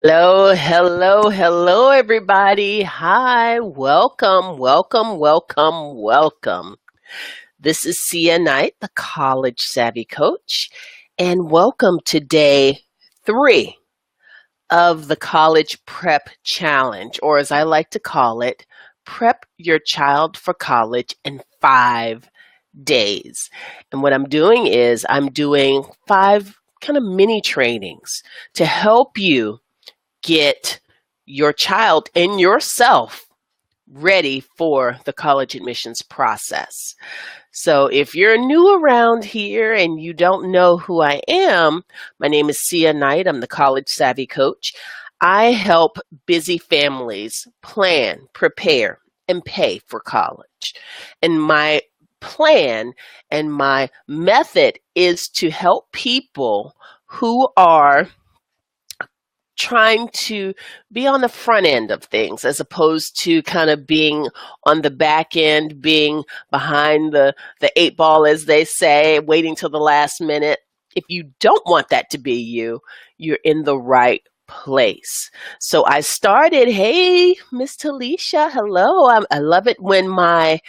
Hello, hello, hello, everybody. Hi, welcome. This is Sia Knight, the College Savvy Coach, and welcome to day 3 of the College Prep Challenge, or as I like to call it, Prep Your Child for College in 5 days. And what I'm doing is I'm doing 5 kind of mini trainings to help you get your child and yourself ready for the college admissions process. So if you're new around here and you don't know who I am, my name is Sia Knight. I'm the College Savvy Coach. I help busy families plan, prepare, and pay for college. And my plan and my method is to help people who are trying to be on the front end of things as opposed to kind of being on the back end, being behind the 8 ball, as they say, waiting till the last minute. If you don't want that to be you, you're in the right place. So I started, hey, Miss Talisha, hello. I love it when my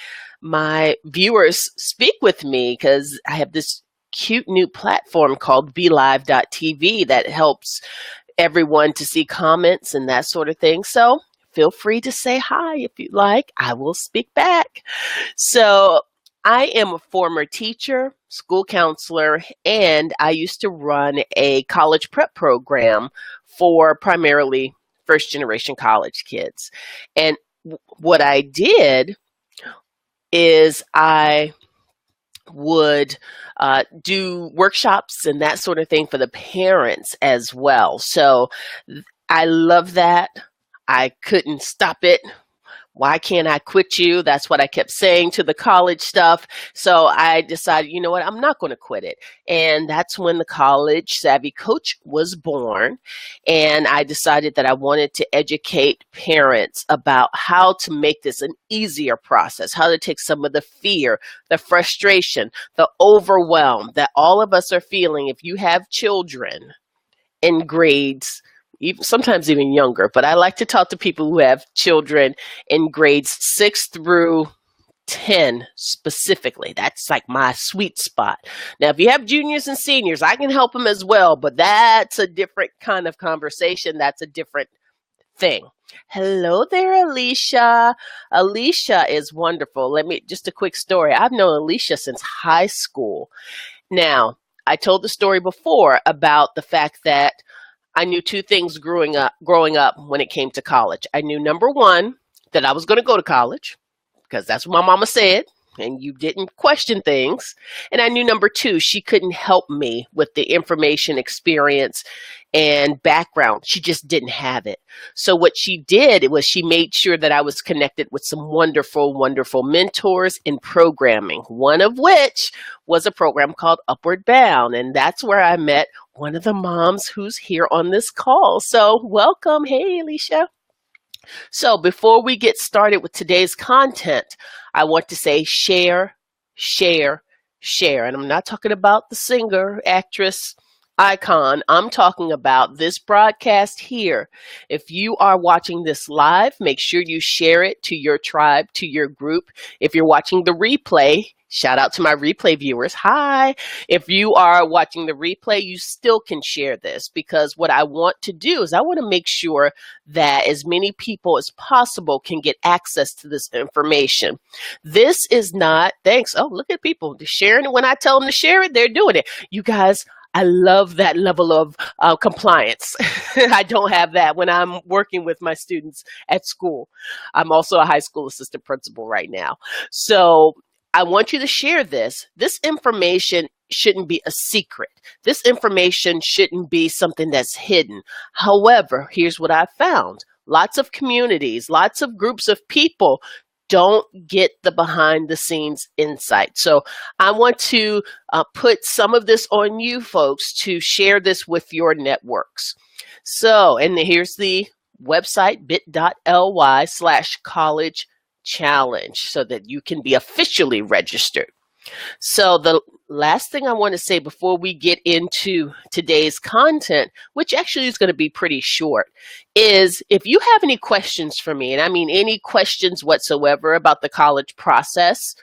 viewers speak with me because I have this cute new platform called BeLive.tv that helps everyone to see comments and that sort of thing. So feel free to say hi if you like. I will speak back. So I am a former teacher, school counselor, and I used to run a college prep program for primarily first generation college kids. And what I did is I would do workshops and that sort of thing for the parents as well. So I love that. I couldn't stop it. Why can't I quit you? That's what I kept saying to the college stuff. So I decided, you know what, I'm not going to quit it. And that's when the College Savvy Coach was born. And I decided that I wanted to educate parents about how to make this an easier process, how to take some of the fear, the frustration, the overwhelm that all of us are feeling if you have children in grades, even sometimes even younger. But I like to talk to people who have children in grades 6 through 10 specifically. That's like my sweet spot. Now, if you have juniors and seniors, I can help them as well, but that's a different kind of conversation. That's a different thing. Hello there, Alicia. Alicia is wonderful. Just a quick story. I've known Alicia since high school. Now, I told the story before about the fact that I knew 2 things growing up when it came to college. I knew, number 1, that I was going to go to college because that's what my mama said, and you didn't question things. And I knew, number 2, she couldn't help me with the information, experience, and background. She just didn't have it. So what she did was she made sure that I was connected with some wonderful, wonderful mentors in programming, one of which was a program called Upward Bound. And that's where I met one of the moms who's here on this call. So welcome. Hey, Alicia. So before we get started with today's content, I want to say share, share, share. And I'm not talking about the singer, actress, icon. I'm talking about this broadcast here. If you are watching this live, make sure you share it to your tribe, to your group. If you're watching the replay, shout out to my replay viewers. Hi. If you are watching the replay, you still can share this because what I want to do is I want to make sure that as many people as possible can get access to this information. This is not, thanks. Oh, look at people sharing it. When I tell them to share it, they're doing it. You guys, I love that level of compliance. I don't have that when I'm working with my students at school. I'm also a high school assistant principal right now. So I want you to share this. This information shouldn't be a secret. This information shouldn't be something that's hidden. However, here's what I found. Lots of communities, lots of groups of people don't get the behind the scenes insight. So I want to put some of this on you folks to share this with your networks. So, and here's the website, bit.ly/college challenge so that you can be officially registered. So the last thing I want to say before we get into today's content, which actually is going to be pretty short, is if you have any questions for me, and I mean any questions whatsoever about the college process,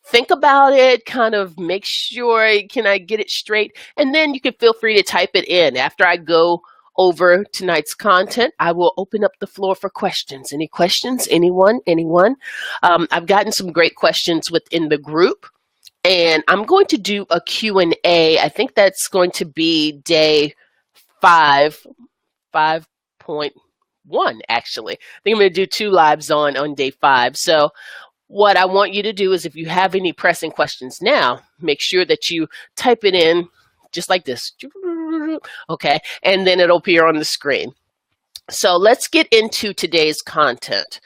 think about it, kind of make sure, can I get it straight? And then you can feel free to type it in. After I go over tonight's content, I will open up the floor for questions. Any questions? Anyone? Anyone? I've gotten some great questions within the group. And I'm going to do a Q&A. I think that's going to be day 5.1, actually. I think I'm going to do 2 lives on day 5. So what I want you to do is if you have any pressing questions now, make sure that you type it in just like this. Okay, and then it'll appear on the screen. So let's get into today's content.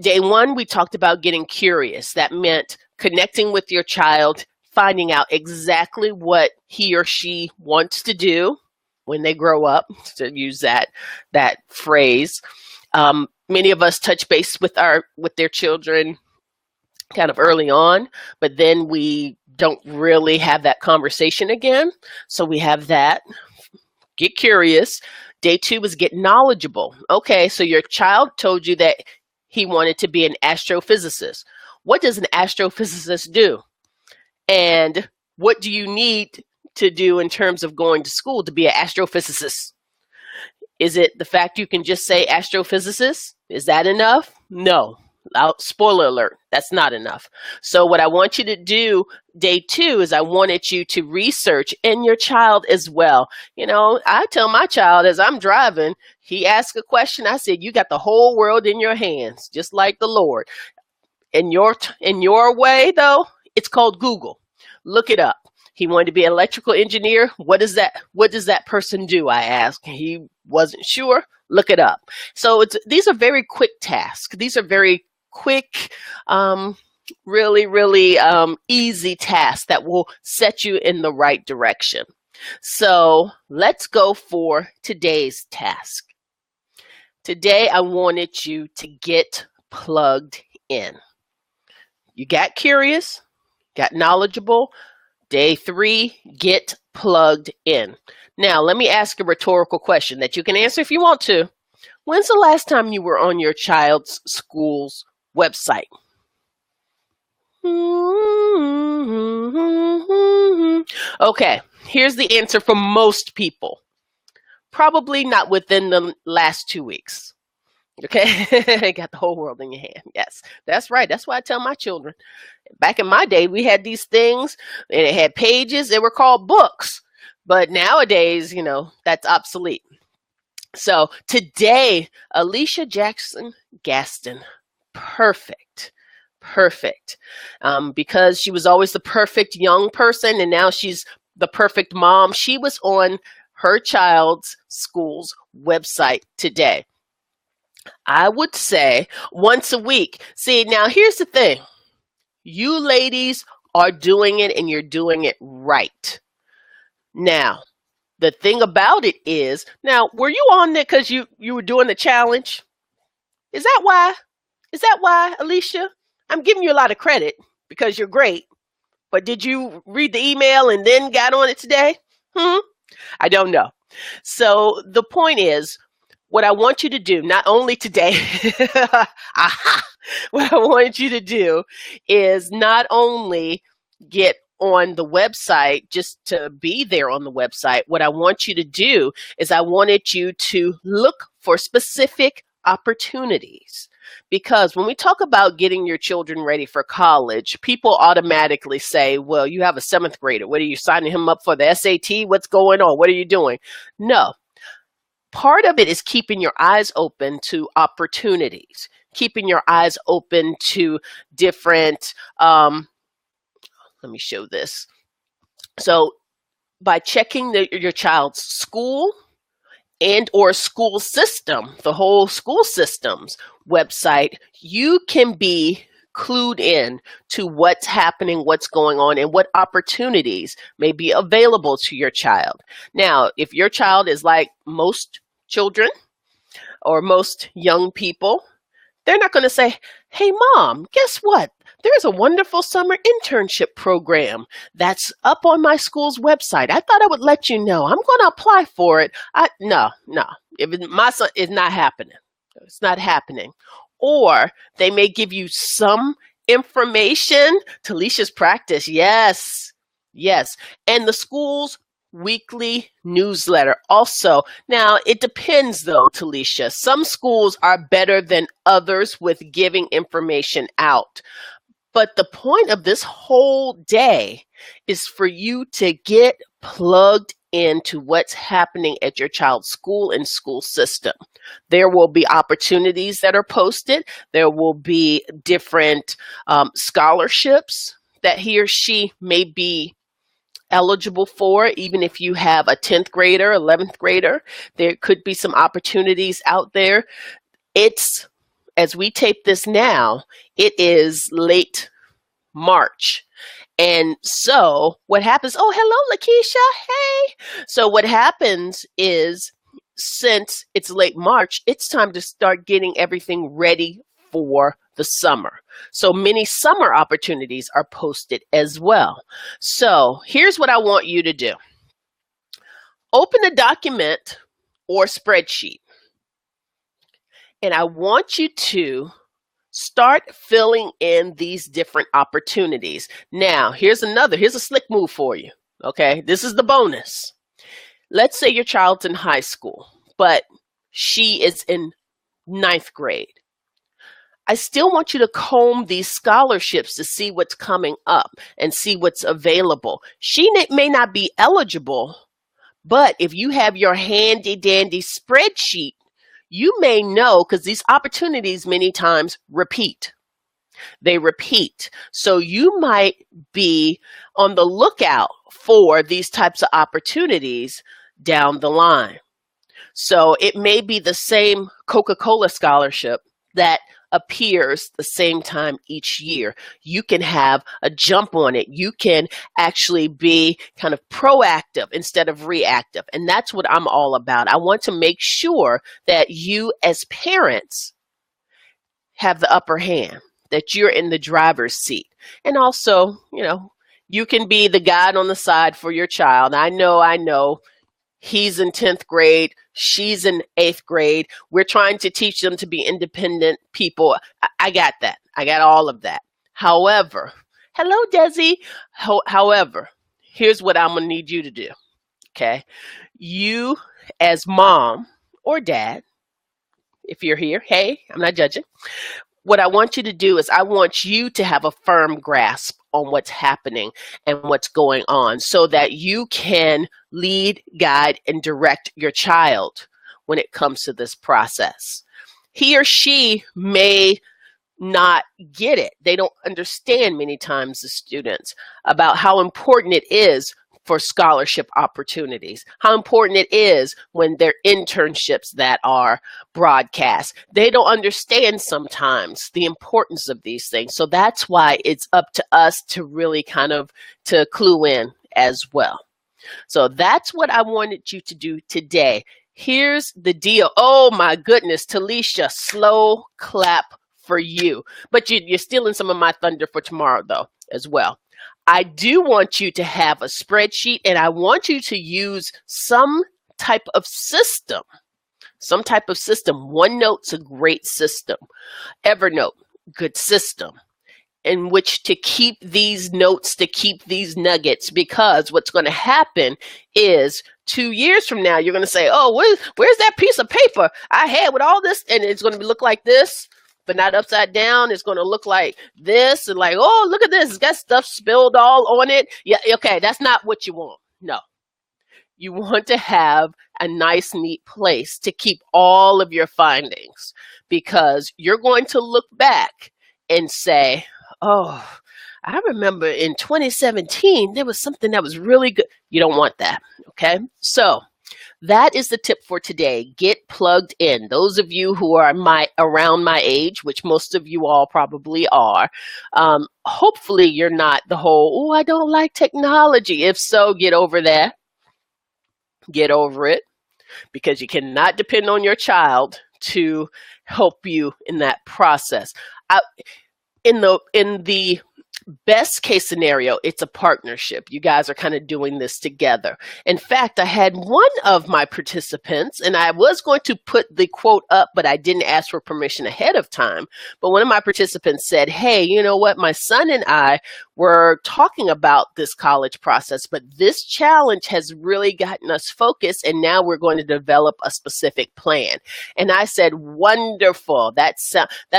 Day 1, we talked about getting curious. That meant connecting with your child, finding out exactly what he or she wants to do when they grow up, to use that phrase. Many of us touch base with their children kind of early on, but then we don't really have that conversation again. So we have that. Get curious. Day 2 is get knowledgeable. Okay, so your child told you that he wanted to be an astrophysicist. What does an astrophysicist do? And what do you need to do in terms of going to school to be an astrophysicist? Is it the fact you can just say astrophysicist? Is that enough? No. Spoiler alert, that's not enough. So what I want you to do day 2 is I wanted you to research, and your child as well. You know, I tell my child as I'm driving, he asks a question, I said, you got the whole world in your hands, just like the Lord. In your way, though, it's called Google. Look it up. He wanted to be an electrical engineer. What does that person do? I asked. He wasn't sure. Look it up. So these are very quick tasks. These are very quick, really, really easy tasks that will set you in the right direction. So let's go for today's task. Today, I wanted you to get plugged in. You got curious, got knowledgeable. Day 3, get plugged in. Now, let me ask a rhetorical question that you can answer if you want to. When's the last time you were on your child's school's website? Okay, here's the answer for most people. Probably not within the last 2 weeks. Okay, got the whole world in your hand. Yes, that's right. That's why I tell my children. Back in my day, we had these things, and it had pages. They were called books. But nowadays, you know, that's obsolete. So today, Alicia Jackson Gaston, perfect. Because she was always the perfect young person, and now she's the perfect mom. She was on her child's school's website today. I would say once a week. See, now here's the thing. You ladies are doing it, and you're doing it right. Now, the thing about it is, now, were you on there because you were doing the challenge? Is that why? Is that why, Alicia? I'm giving you a lot of credit because you're great. But did you read the email and then got on it today? I don't know. So the point is, what I want you to do, not only today, what I want you to do is not only get on the website just to be there on the website. What I want you to do is I wanted you to look for specific opportunities. Because when we talk about getting your children ready for college, people automatically say, well, you have a 7th grader. What are you signing him up for the SAT? What's going on? What are you doing? No. Part of it is keeping your eyes open to opportunities, keeping your eyes open to different, let me show this. So by checking your child's school and or school system, the whole school system's website, you can be clued in to what's happening, what's going on, and what opportunities may be available to your child. Now, if your child is like most children or most young people, They're not going to say, hey, Mom, guess what? There's a wonderful summer internship program that's up on my school's website. I thought I would let you know. I'm going to apply for it. No. My son, it's not happening. It's not happening. Or they may give you some information. Talicia's practice. Yes. And the school's weekly newsletter also. Now, it depends though, Talicia. Some schools are better than others with giving information out. But the point of this whole day is for you to get plugged into what's happening at your child's school and school system. There will be opportunities that are posted. There will be different scholarships that he or she may be eligible for. Even if you have a 10th grader, 11th grader, there could be some opportunities out there. As we tape this now, it is late March. And so what happens, oh, hello, Lakeisha, hey. So what happens is, since it's late March, it's time to start getting everything ready for the summer. So many summer opportunities are posted as well. So here's what I want you to do. Open a document or spreadsheet. And I want you to start filling in these different opportunities. Now, here's a slick move for you. Okay, this is the bonus. Let's say your child's in high school, but she is in 9th grade. I still want you to comb these scholarships to see what's coming up and see what's available. She may not be eligible, but if you have your handy dandy spreadsheet, you may know, because these opportunities many times repeat. They repeat. So you might be on the lookout for these types of opportunities down the line. So it may be the same Coca-Cola scholarship that appears the same time each year. You can have a jump on it. You can actually be kind of proactive instead of reactive. And that's what I'm all about. I want to make sure that you as parents have the upper hand, that you're in the driver's seat. And also, you can be the guide on the side for your child. I know. He's in 10th grade. She's in 8th grade. We're trying to teach them to be independent people. I got that. I got all of that. However, hello, Desi. However, here's what I'm going to need you to do. Okay. You as mom or dad, if you're here, hey, I'm not judging. What I want you to do is I want you to have a firm grasp on what's happening and what's going on so that you can lead, guide, and direct your child when it comes to this process. He or she may not get it. They don't understand many times, the students, about how important it is for scholarship opportunities, how important it is when there are internships that are broadcast. They don't understand sometimes the importance of these things. So that's why it's up to us to really to clue in as well. So that's what I wanted you to do today. Here's the deal. Oh my goodness, Talicia, slow clap for you. But you're stealing some of my thunder for tomorrow though, as well. I do want you to have a spreadsheet, and I want you to use some type of system. OneNote's a great system. Evernote, good system, in which to keep these notes, to keep these nuggets, because what's going to happen is 2 years from now, you're going to say, oh, where's that piece of paper I had with all this? And it's going to look like this, but not upside down. It's going to look like this, and like, oh, look at this. It's got stuff spilled all on it. Yeah, okay, that's not what you want. No. You want to have a nice, neat place to keep all of your findings, because you're going to look back and say, oh, I remember in 2017, there was something that was really good. You don't want that, okay? So that is the tip for today. Get plugged in. Those of you who are around my age, which most of you all probably are, hopefully you're not the whole, oh, I don't like technology. If so, get over that. Get over it, because you cannot depend on your child to help you in that process. I, in the best case scenario, it's a partnership. You guys are kind of doing this together. In fact, I had one of my participants, and I was going to put the quote up, but I didn't ask for permission ahead of time. But one of my participants said, hey, you know what? My son and I were talking about this college process, but this challenge has really gotten us focused, and now we're going to develop a specific plan. And I said, wonderful. That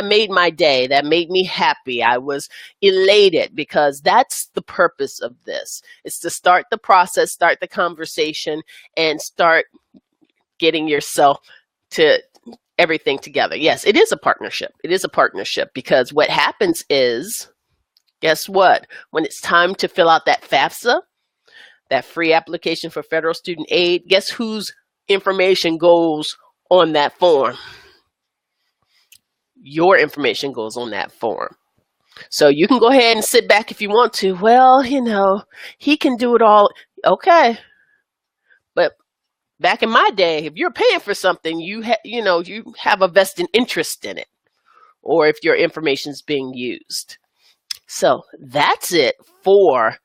made my day. That made me happy. I was elated, because that's the purpose of this. It's to start the process, start the conversation, and start getting yourself to everything together. Yes, it is a partnership. It is a partnership, because what happens is, guess what? When it's time to fill out that FAFSA, that free application for federal student aid, guess whose information goes on that form? Your information goes on that form. So you can go ahead and sit back if you want to. Well, he can do it all. Okay. But back in my day, if you're paying for something, you have a vested interest in it, or if your information is being used. So that's it for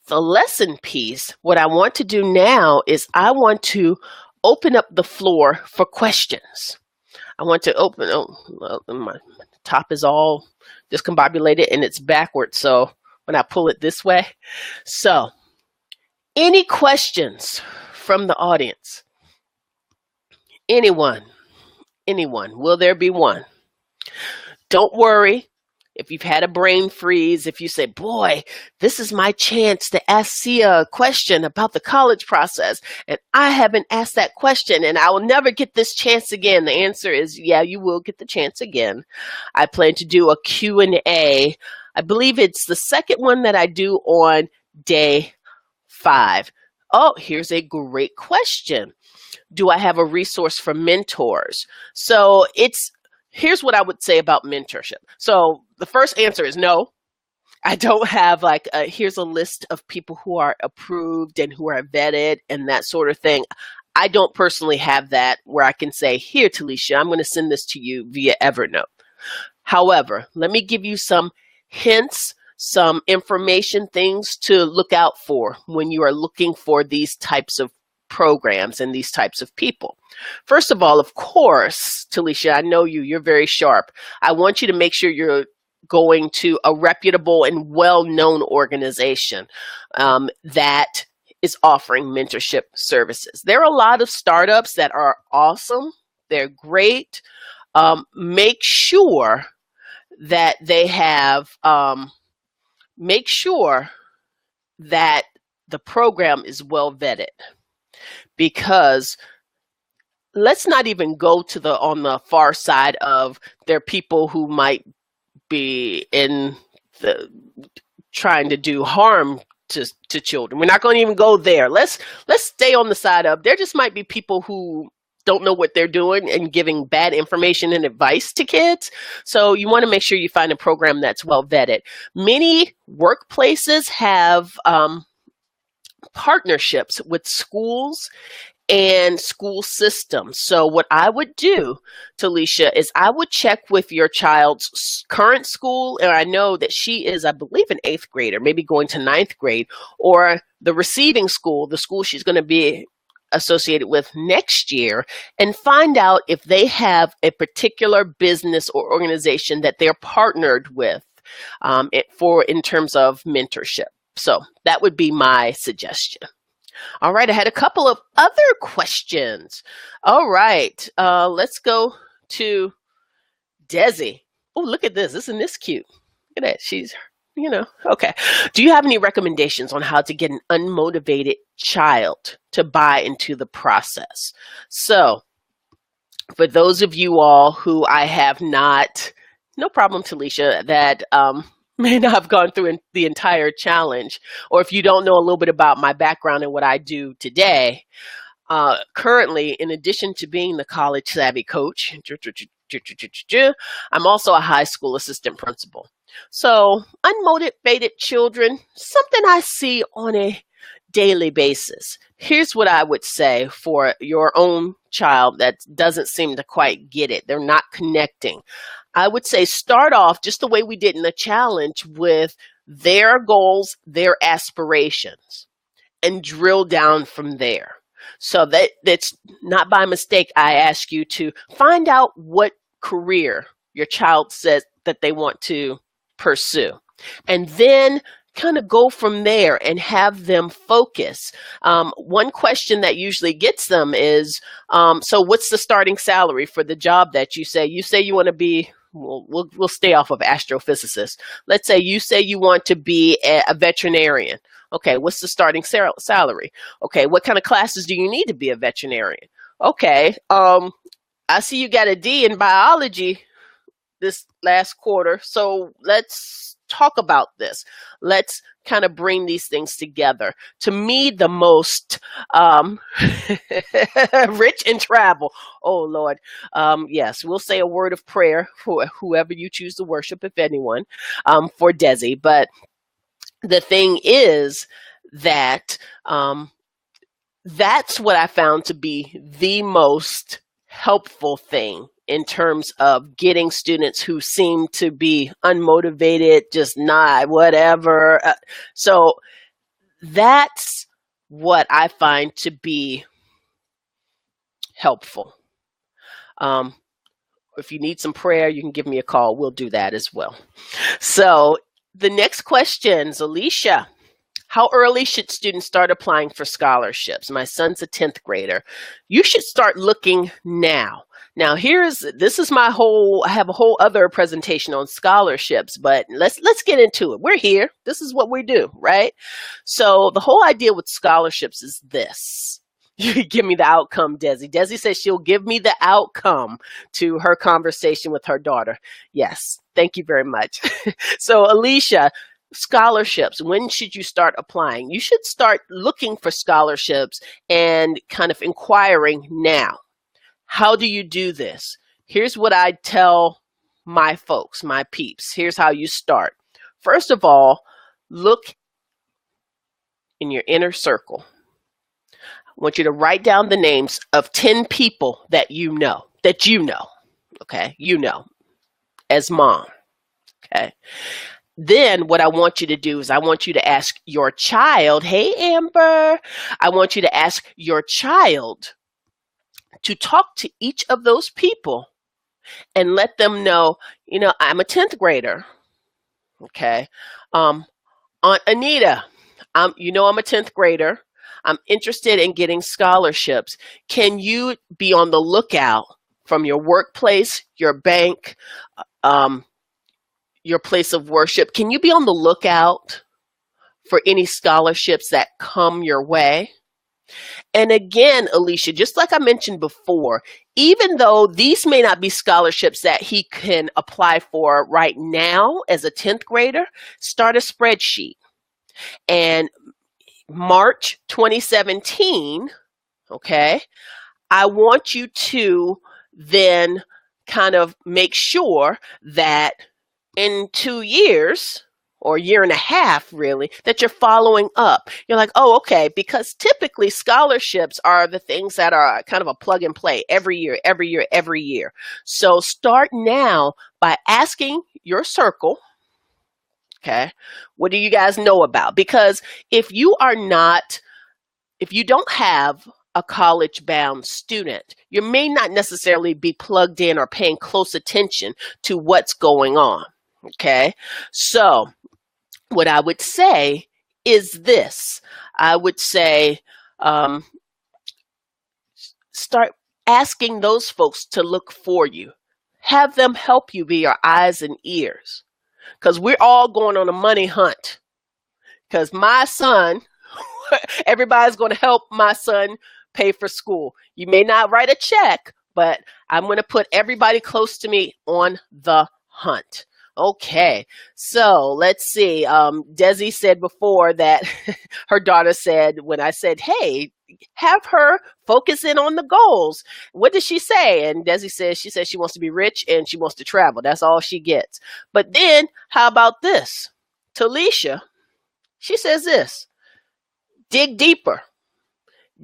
the lesson piece. What I want to do now is I want to open up the floor for questions. I want to open, my top is all discombobulated and it's backwards. So when I pull it this way. So any questions from the audience? Anyone? Will there be one? Don't worry. If you've had a brain freeze, if you say, boy, this is my chance to ask Sia a question about the college process, and I haven't asked that question, and I will never get this chance again. The answer is, yeah, you will get the chance again. I plan to do a Q&A. I believe it's the second one that I do on day 5. Oh, here's a great question. Do I have a resource for mentors? So here's what I would say about mentorship. So the first answer is no. I don't have here's a list of people who are approved and who are vetted and that sort of thing. I don't personally have that where I can say, here, Talisha, I'm going to send this to you via Evernote. However, let me give you some hints, some information, things to look out for when you are looking for these types of programs and these types of people. First of all, of course, Talisha, I know you're very sharp. I want you to make sure you're going to a reputable and well-known organization that is offering mentorship services. There are a lot of startups that are awesome. They're great. Make sure that they have, make sure that the program is well vetted. Because let's not even go to on the far side of there are people who might be trying to do harm to children. We're not going to even go there. Let's stay on the side of there just might be people who don't know what they're doing and giving bad information and advice to kids. So you want to make sure you find a program that's well vetted. Many workplaces have partnerships with schools and school systems. So what I would do, Talisha, is I would check with your child's current school, and I know that she is, I believe, an 8th grader, maybe going to 9th grade, or the receiving school, the school she's going to be associated with next year, and find out if they have a particular business or organization that they're partnered with in terms of mentorship. So that would be my suggestion. All right, I had a couple of other questions. All right, let's go to Desi. Oh, look at this. Isn't this cute? Look at that. She's, okay. Do you have any recommendations on how to get an unmotivated child to buy into the process? So for those of you all who I have not, no problem, Talisha, that may not have gone through the entire challenge, or if you don't know a little bit about my background and what I do today, currently, in addition to being the college savvy coach, I'm also a high school assistant principal. So unmotivated children, something I see on a daily basis. Here's what I would say for your own child that doesn't seem to quite get it. They're not connecting. I would say start off just the way we did in the challenge with their goals, their aspirations, and drill down from there. So that's not by mistake. I ask you to find out what career your child says that they want to pursue. And then kind of go from there and have them focus. One question that usually gets them is, so what's the starting salary for the job that you say? You say you want to be, we'll stay off of astrophysicist. Let's say you say you want to be a veterinarian. Okay, what's the starting salary? Okay, what kind of classes do you need to be a veterinarian? Okay, I see you got a D in biology this last quarter, so let's talk about this. Let's kind of bring these things together. To me, the most rich in travel. Oh, Lord. Yes, we'll say a word of prayer for whoever you choose to worship, if anyone, for Desi. But the thing is that that's what I found to be the most helpful thing in terms of getting students who seem to be unmotivated, just not whatever. So that's what I find to be helpful. If you need some prayer, you can give me a call. We'll do that as well. So the next questions, Alicia. How early should students start applying for scholarships? My son's a 10th grader. You should start looking now. Now, this is my I have a whole other presentation on scholarships, but let's get into it. We're here. This is what we do, right? So the whole idea with scholarships is this. You give me the outcome, Desi. Desi says she'll give me the outcome to her conversation with her daughter. Yes, thank you very much. So Alicia, scholarships, when should you start applying? You should start looking for scholarships and kind of inquiring now. How do you do this? Here's what I tell my folks, my peeps. Here's how you start. First of all, look in your inner circle. I want you to write down the names of 10 people that you know, okay? You know, as mom, okay? Then what I want you to do is I want you to ask your child, hey, Amber, I want you to ask your child to talk to each of those people and let them know, I'm a 10th grader, okay? Aunt Anita, I'm a 10th grader. I'm interested in getting scholarships. Can you be on the lookout from your workplace, your bank, your place of worship? Can you be on the lookout for any scholarships that come your way? And again, Alicia, just like I mentioned before, even though these may not be scholarships that he can apply for right now as a 10th grader, start a spreadsheet. And March 2017, okay, I want you to then kind of make sure that in 2 years, or a year and a half, really, that you're following up. You're like, oh, okay, because typically scholarships are the things that are kind of a plug and play every year. So start now by asking your circle, okay, what do you guys know about? Because if you don't have a college-bound student, you may not necessarily be plugged in or paying close attention to what's going on, okay? So what I would say is this. I would say start asking those folks to look for you. Have them help you be your eyes and ears. Because we're all going on a money hunt. Because my son, everybody's going to help my son pay for school. You may not write a check, but I'm going to put everybody close to me on the hunt. Okay, so let's see. Desi said before that her daughter said, when I said, hey, have her focus in on the goals. What did she say? And Desi says, she says she wants to be rich and she wants to travel. That's all she gets. But then how about this? Talisha, she says this. Dig deeper.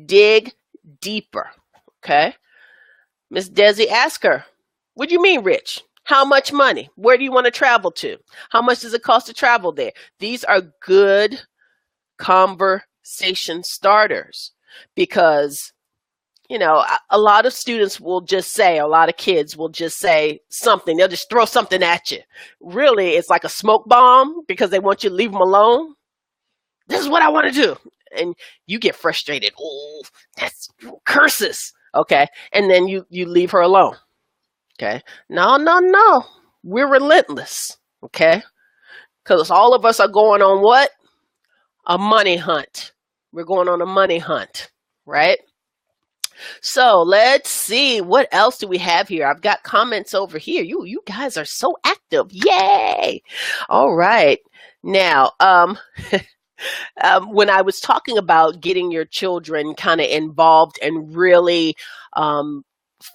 Dig deeper. Okay? Miss Desi, ask her, what do you mean rich? How much money? Where do you want to travel to? How much does it cost to travel there? These are good conversation starters because, you know, a lot of students will just say, a lot of kids will just say something. They'll just throw something at you. Really, it's like a smoke bomb because they want you to leave them alone. This is what I want to do. And you get frustrated. Oh, that's curses. Okay. And then you leave her alone. Okay. No. We're relentless. Okay. Because all of us are going on what? A money hunt. We're going on a money hunt. Right? So let's see. What else do we have here? I've got comments over here. You guys are so active. Yay. All right. Now, when I was talking about getting your children kind of involved and really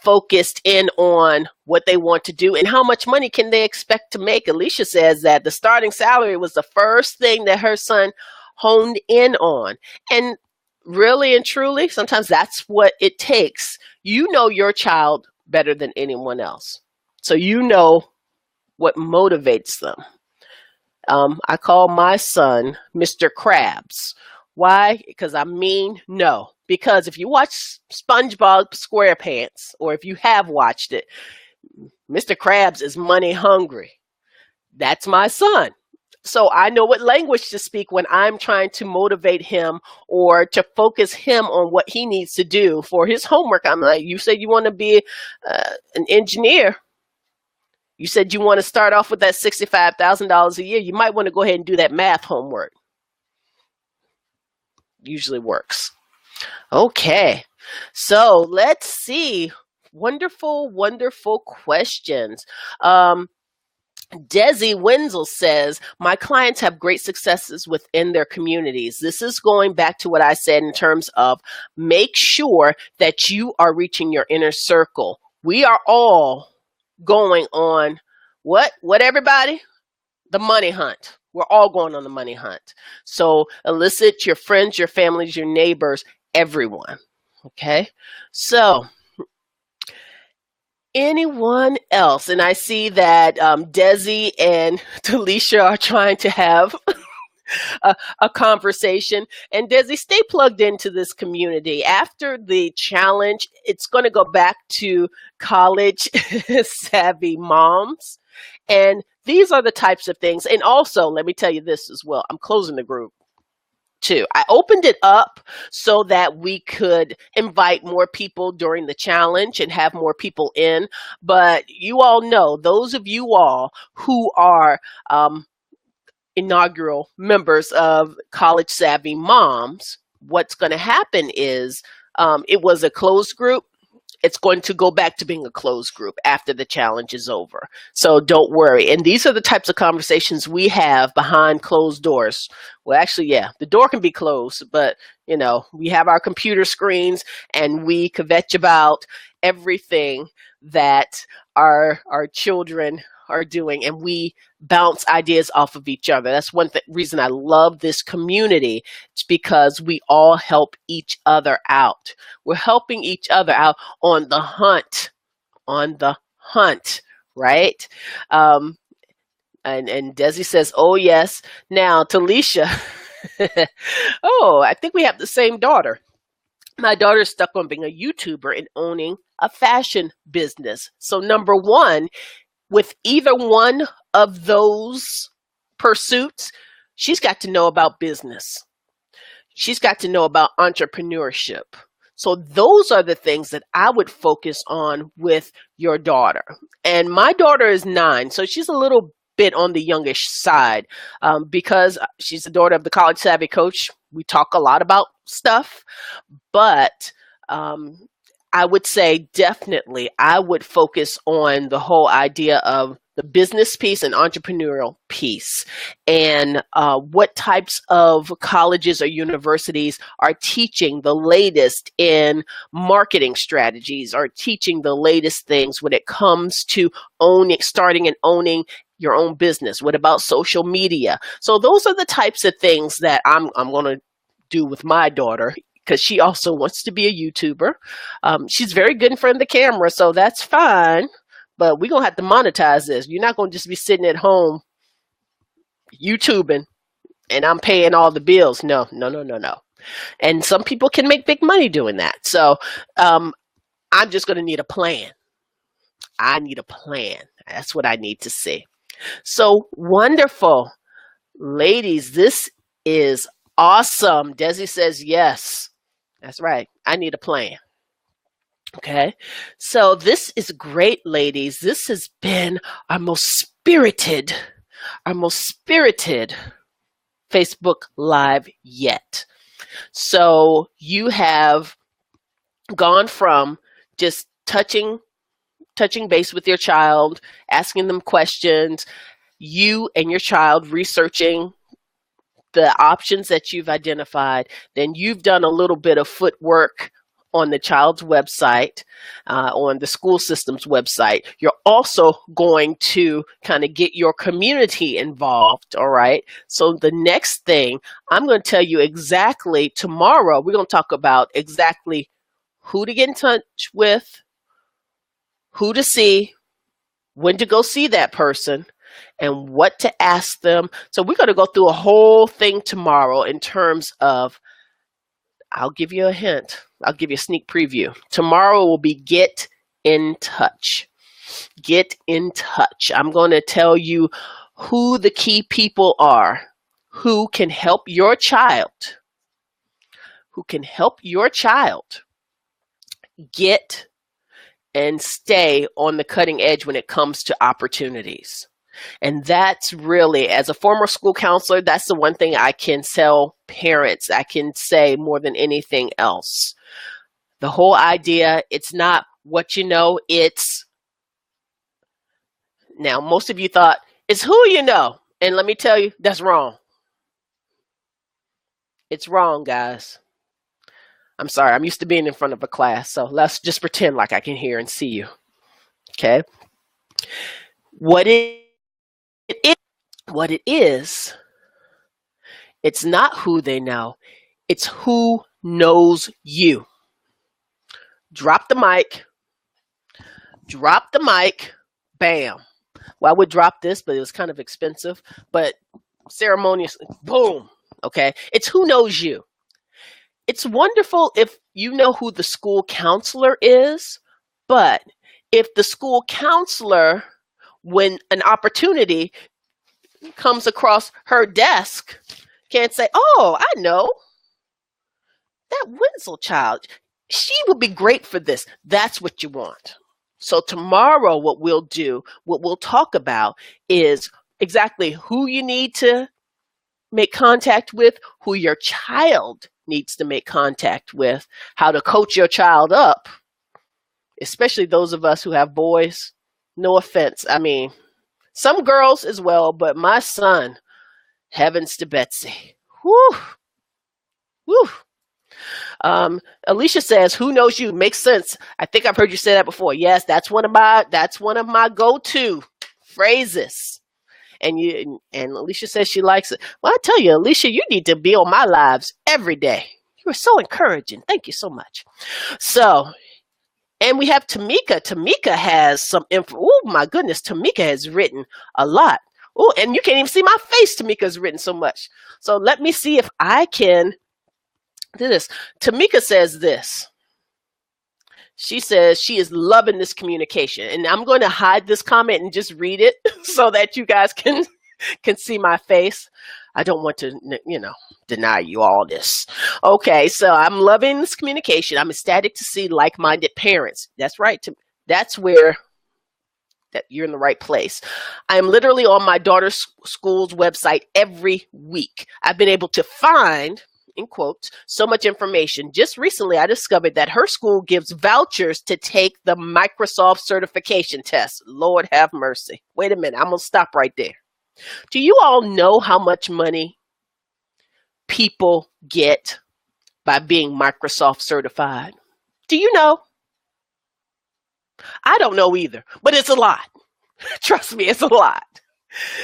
focused in on what they want to do and how much money can they expect to make, Alicia says that the starting salary was the first thing that her son honed in on. And really and truly, sometimes that's what it takes. You know your child better than anyone else. So you know what motivates them. I call my son Mr. Krabs. Why? Because I mean no. Because if you watch SpongeBob SquarePants, or if you have watched it, Mr. Krabs is money hungry. That's my son. So I know what language to speak when I'm trying to motivate him or to focus him on what he needs to do for his homework. I'm like, you said you want to be an engineer. You said you want to start off with that $65,000 a year. You might want to go ahead and do that math homework. Usually works. Okay. So let's see. Wonderful, wonderful questions. Desi Wenzel says, my clients have great successes within their communities. This is going back to what I said in terms of make sure that you are reaching your inner circle. We are all going on what everybody? The money hunt. We're all going on the money hunt. So elicit your friends, your families, your neighbors, everyone. Okay. So anyone else? And I see that Desi and Talisha are trying to have a conversation. And Desi, stay plugged into this community. After the challenge, it's going to go back to college savvy moms. And these are the types of things. And also, let me tell you this as well. I'm closing the group too. I opened it up so that we could invite more people during the challenge and have more people in. But you all know, those of you all who are inaugural members of College Savvy Moms, what's going to happen is it was a closed group. It's going to go back to being a closed group after the challenge is over. So don't worry. And these are the types of conversations we have behind closed doors. Well, actually, yeah, the door can be closed, but, you know, we have our computer screens and we kvetch about everything that our children are doing, and we bounce ideas off of each other. That's one reason I love this community. It's because we all help each other out. We're helping each other out on the hunt, right? And Desi says, oh, yes. Now, Talisha, oh, I think we have the same daughter. My daughter's stuck on being a YouTuber and owning a fashion business. So number one, with either one of those pursuits, she's got to know about business. She's got to know about entrepreneurship. So those are the things that I would focus on with your daughter. And my daughter is 9, so she's a little bit on the youngish side because she's the daughter of the College Savvy coach. We talk a lot about stuff, but I would say definitely I would focus on the whole idea of the business piece and entrepreneurial piece, and what types of colleges or universities are teaching the latest in marketing strategies, are teaching the latest things when it comes to starting and owning your own business. What about social media? So those are the types of things that I'm going to do with my daughter because she also wants to be a YouTuber. She's very good in front of the camera, so that's fine. But we're going to have to monetize this. You're not going to just be sitting at home YouTubing and I'm paying all the bills. No. And some people can make big money doing that. So I'm just going to need a plan. I need a plan. That's what I need to see. So wonderful. Ladies, this is awesome. Desi says yes. That's right. I need a plan. Okay. So this is great, ladies. This has been our most spirited Facebook Live yet. So you have gone from just touching base with your child, asking them questions, you and your child researching the options that you've identified. Then you've done a little bit of footwork on the child's website, on the school system's website. You're also going to kind of get your community involved, all right? So the next thing, I'm going to tell you exactly tomorrow, we're going to talk about exactly who to get in touch with, who to see, when to go see that person, and what to ask them. So we're going to go through a whole thing tomorrow in terms of, I'll give you a hint. I'll give you a sneak preview. Tomorrow will be get in touch. Get in touch. I'm going to tell you who the key people are, who can help your child, get and stay on the cutting edge when it comes to opportunities. And that's really, as a former school counselor, that's the one thing I can tell parents, I can say more than anything else. The whole idea, it's not what you know, it's, now most of you thought, it's who you know. And let me tell you, that's wrong. It's wrong, guys. I'm sorry, I'm used to being in front of a class, so let's just pretend like I can hear and see you. Okay? What it is, it's not who they know, it's who knows you. Drop the mic, bam. Well, I would drop this, but it was kind of expensive, but ceremonious, boom, okay? It's who knows you. It's wonderful if you know who the school counselor is, but if the school counselor, when an opportunity comes across her desk, can't say, oh, I know, that Wenzel child, she would be great for this. That's what you want. So tomorrow what we'll talk about is exactly who you need to make contact with, who your child needs to make contact with, how to coach your child up, especially those of us who have boys. No offense. I mean, some girls as well, but my son, heavens to Betsy. Whew. Whew. Alicia says, who knows you? Makes sense. I think I've heard you say that before. Yes, that's one of my go-to phrases. And Alicia says she likes it. Well, I tell you, Alicia, you need to be on my lives every day. You are so encouraging. Thank you so much. So, and we have Tamika. Tamika has some info. Oh my goodness, Tamika has written a lot. Oh, and you can't even see my face. Tamika's written so much. So let me see if I can do this. Tamika says this. She says she is loving this communication. And I'm going to hide this comment and just read it so that you guys can see my face. I don't want to, deny you all this. Okay, so I'm loving this communication. I'm ecstatic to see like-minded parents. That's right. That's where that you're in the right place. I'm literally on my daughter's school's website every week. I've been able to find, in quotes, so much information. Just recently, I discovered that her school gives vouchers to take the Microsoft certification test. Lord have mercy. Wait a minute. I'm going to stop right there. Do you all know how much money people get by being Microsoft certified? Do you know? I don't know either, but it's a lot. Trust me, it's a lot.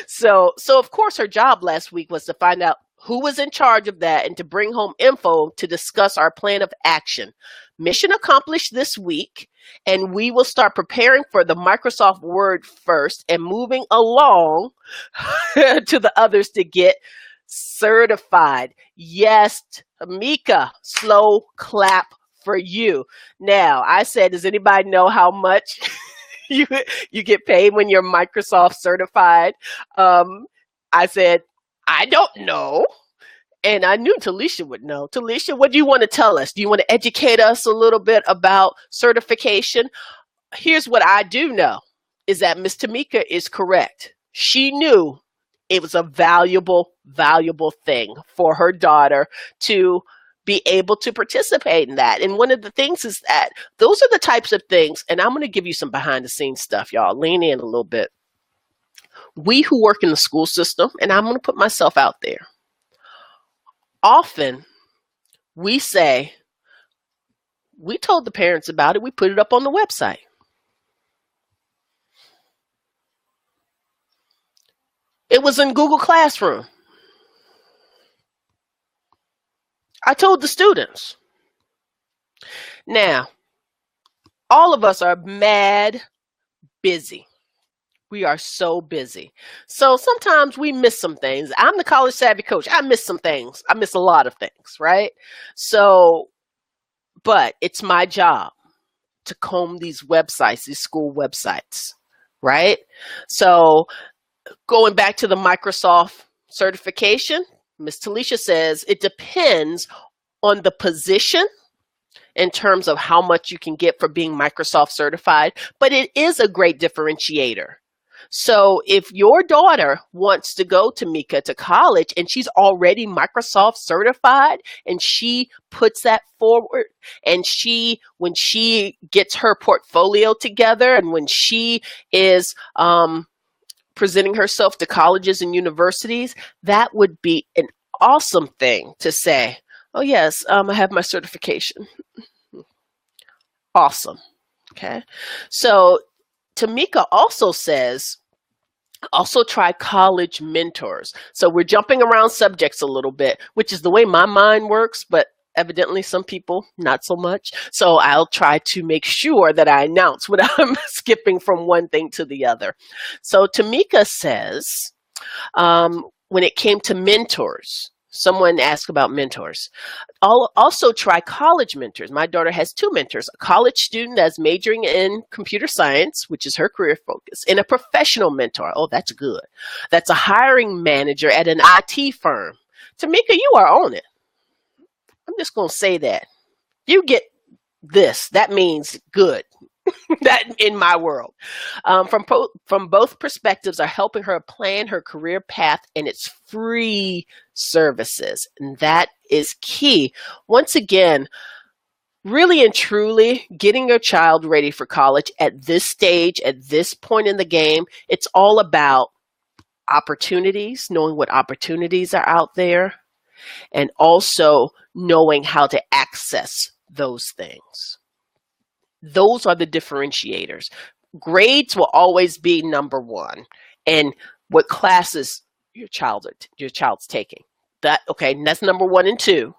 So of course, her job last week was to find out who was in charge of that and to bring home info to discuss our plan of action. Mission accomplished this week, and we will start preparing for the Microsoft Word first and moving along to the others to get certified. Yes, Tamika, slow clap for you. Now, I said, does anybody know how much you get paid when you're Microsoft certified? I said, I don't know. And I knew Talisha would know. Talisha, what do you want to tell us? Do you want to educate us a little bit about certification? Here's what I do know is that Miss Tamika is correct. She knew it was a valuable, valuable thing for her daughter to be able to participate in that. And one of the things is that those are the types of things, and I'm going to give you some behind the scenes stuff, y'all. Lean in a little bit. We who work in the school system, and I'm going to put myself out there, often we say, we told the parents about it, we put it up on the website. It was in Google Classroom. I told the students. Now, all of us are mad busy. We are so busy. So sometimes we miss some things. I'm the college savvy coach. I miss some things. I miss a lot of things, right? So, but it's my job to comb these websites, these school websites, right? So going back to the Microsoft certification, Ms. Talisha says it depends on the position in terms of how much you can get for being Microsoft certified, but it is a great differentiator. So if your daughter wants to go to Mika to college and she's already Microsoft certified and she puts that forward and when she gets her portfolio together and when she is presenting herself to colleges and universities, that would be an awesome thing to say, oh yes, I have my certification. Awesome. Okay. So Tamika also says, also try college mentors. So we're jumping around subjects a little bit, which is the way my mind works, but evidently some people not so much. So I'll try to make sure that I announce when I'm skipping from one thing to the other. So Tamika says, when it came to mentors, someone asked about mentors. I'll also try college mentors. My daughter has two mentors, a college student that's majoring in computer science, which is her career focus, and a professional mentor. Oh, that's good. That's a hiring manager at an IT firm. Tamika, you are on it. I'm just going to say that. You get this. That means good. That in my world. From both perspectives are helping her plan her career path, and it's free services. And that is key. Once again, really and truly getting your child ready for college at this stage, at this point in the game, it's all about opportunities, knowing what opportunities are out there, and also knowing how to access those things. Those are the differentiators. Grades will always be number one, and what classes your child's taking. That's number 1 and 2.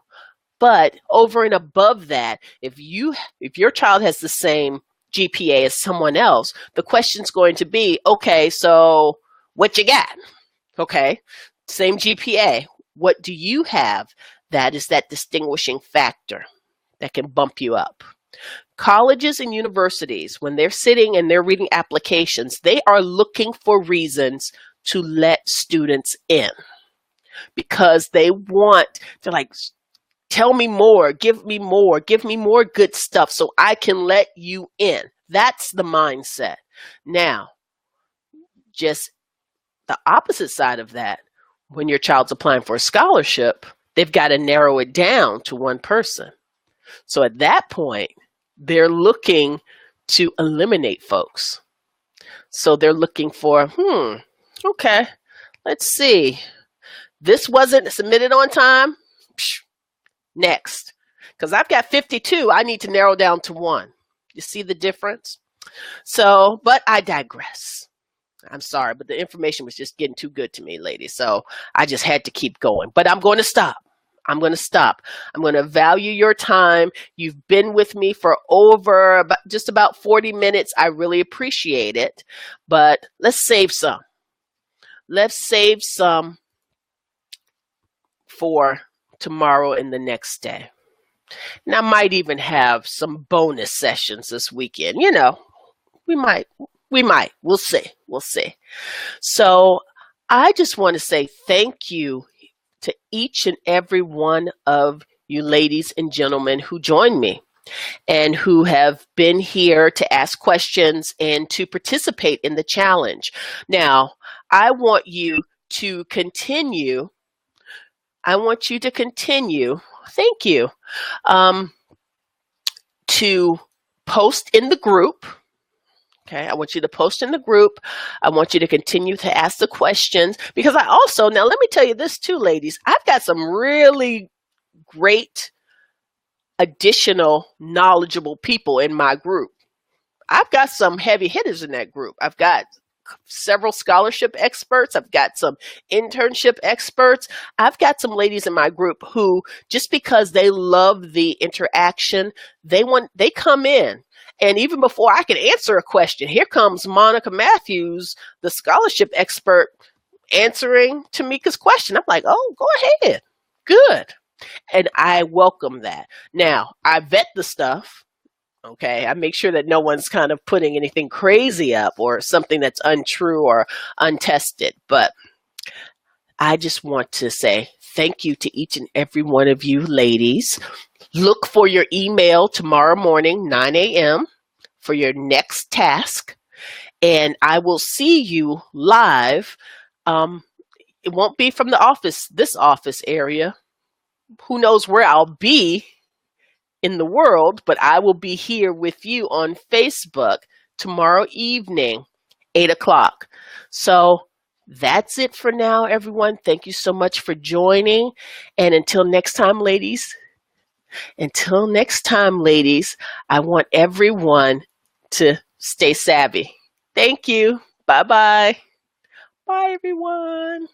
But over and above that, if your child has the same GPA as someone else, the question's going to be, okay, so what you got? Okay, same GPA. What do you have that is that distinguishing factor that can bump you up? Colleges and universities, when they're sitting and they're reading applications, they are looking for reasons to let students in because they want to tell me more, give me more good stuff so I can let you in. That's the mindset. Now, just the opposite side of that, when your child's applying for a scholarship, they've got to narrow it down to one person. So at that point, they're looking to eliminate folks. So they're looking for, okay, let's see. This wasn't submitted on time. Next. Because I've got 52, I need to narrow down to 1. You see the difference? So, but I digress. I'm sorry, but the information was just getting too good to me, ladies. So I just had to keep going. But I'm going to stop. I'm going to stop. I'm going to value your time. You've been with me for just about 40 minutes. I really appreciate it. But let's save some. Let's save some for tomorrow and the next day. And I might even have some bonus sessions this weekend. We might. We'll see. We'll see. So I just want to say thank you to each and every one of you ladies and gentlemen who joined me and who have been here to ask questions and to participate in the challenge. Now, I want you to continue. Thank you. To post in the group. Okay, I want you to post in the group. I want you to continue to ask the questions because now let me tell you this too, ladies. I've got some really great additional knowledgeable people in my group. I've got some heavy hitters in that group. I've got several scholarship experts. I've got some internship experts. I've got some ladies in my group who, just because they love the interaction, they come in. And even before I can answer a question, here comes Monica Matthews, the scholarship expert, answering Tamika's question. I'm like, oh, go ahead. Good. And I welcome that. Now, I vet the stuff. Okay, I make sure that no one's kind of putting anything crazy up or something that's untrue or untested. But I just want to say thank you to each and every one of you ladies. Look for your email tomorrow morning, 9 a.m. for your next task. And I will see you live. It won't be from this office area. Who knows where I'll be in the world, but I will be here with you on Facebook tomorrow evening, 8 o'clock. So that's it for now, everyone. Thank you so much for joining. And until next time, ladies, I want everyone to stay savvy. Thank you. Bye-bye. Bye, everyone.